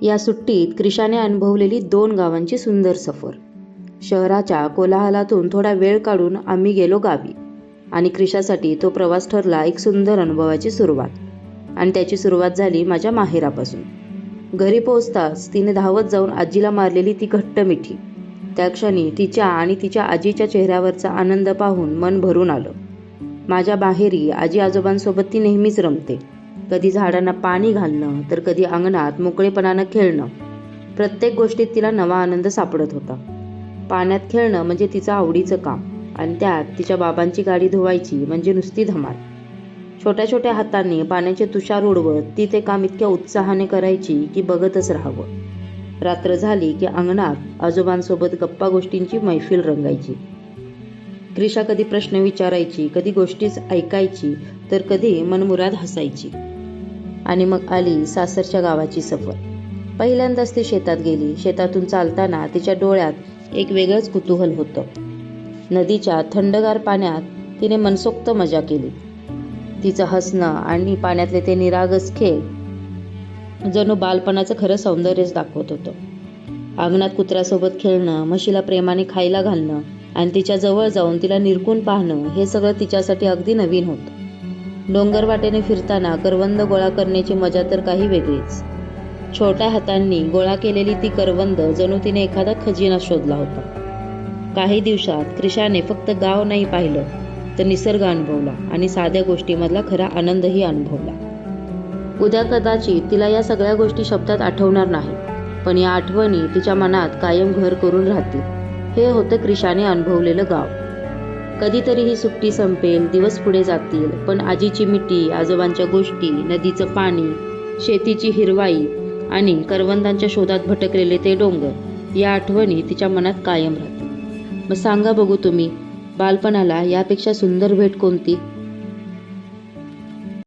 या सुट्टीत क्रिशाने अनुभवलेली 2 गावांची सुंदर सफर. शहराच्या कोलाहलातून थोडा वेळ काढून आम्ही गेलो गावी आणि क्रिशासाठी तो प्रवास ठरला एक सुंदर अनुभवाची सुरुवात. आणि त्याची सुरुवात झाली माझ्या माहेरापासून. घरी पोहोचताच तिने धावत जाऊन आजीला मारलेली ती घट्ट मिठी. त्या क्षणी तिच्या आणि तिच्या आजीच्या चेहऱ्यावरचा आनंद पाहून मन भरून आलं. माझ्या माहेरी आजी आजोबांसोबत ती नेहमीच रमते. कधी झाडांना पाणी घालणं तर कधी अंगणात मोकळेपणानं खेळणं. प्रत्येक गोष्टीत तिला नवा आनंद सापडत होता. पाण्यात खेळणं म्हणजे तिचं आवडीचं काम आणि त्यात तिच्या बाबांची गाडी धुवायची म्हणजे नुसती धमाल. छोट्या छोट्या हातांनी पाण्याचे तुषार उडवत ती ते काम इतक्या उत्साहाने करायची की बघतच राहावं. रात्र झाली की अंगणात आजोबांसोबत गप्पा गोष्टींची मैफिल रंगायची. क्रिशा कधी प्रश्न विचारायची, कधी गोष्टीच ऐकायची तर कधी मनमुराद हसायची. आणि मग आली सासरच्या गावाची सफर. पहिल्यांदाच ती शेतात गेली. शेतातून चालताना तिच्या डोळ्यात एक वेगळंच कुतूहल होतं. नदीच्या थंडगार पाण्यात तिने मनसोक्त मजा केली. तिचं हसणं आणि पाण्यातले ते निरागस खेळ जणू बालपणाचं खरं सौंदर्यच दाखवत होतं. अंगणात कुत्र्यासोबत खेळणं, म्हशीला प्रेमाने खायला घालणं आणि तिच्या जवळ जाऊन तिला निरखून पाहणं हे सगळं तिच्यासाठी अगदी नवीन होतं. डोंगर वाटेने फिरताना करवंद गोळा करण्याची मजा तर काही वेगळीच. छोट्या हातांनी गोळा केलेली ती करवंद जणू तिने एखादा खजिना शोधला होता. काही दिवसात क्रिशाने फक्त गाव नाही पाहिलं तर निसर्ग अनुभवला आणि साध्या गोष्टीमधला खरा आनंदही अनुभवला. उद्या कदाचित तिला या सगळ्या गोष्टी शब्दात आठवणार नाही, पण या आठवणी तिच्या मनात कायम घर करून राहतील. हे होतं क्रिशाने अनुभवलेलं गाव. कधीतरी ही सुट्टी संपेल, दिवस पुढे जातील, पण आजीची मिठी, आजोबांच्या गोष्टी, नदीचं पाणी, शेतीची हिरवाई आणि करवंदांच्या शोधात भटकलेले ते डोंगर या आठवणी तिच्या मनात कायम राहतील. मग सांगा बघू तुम्ही, बालपणाला यापेक्षा सुंदर भेट कोणती?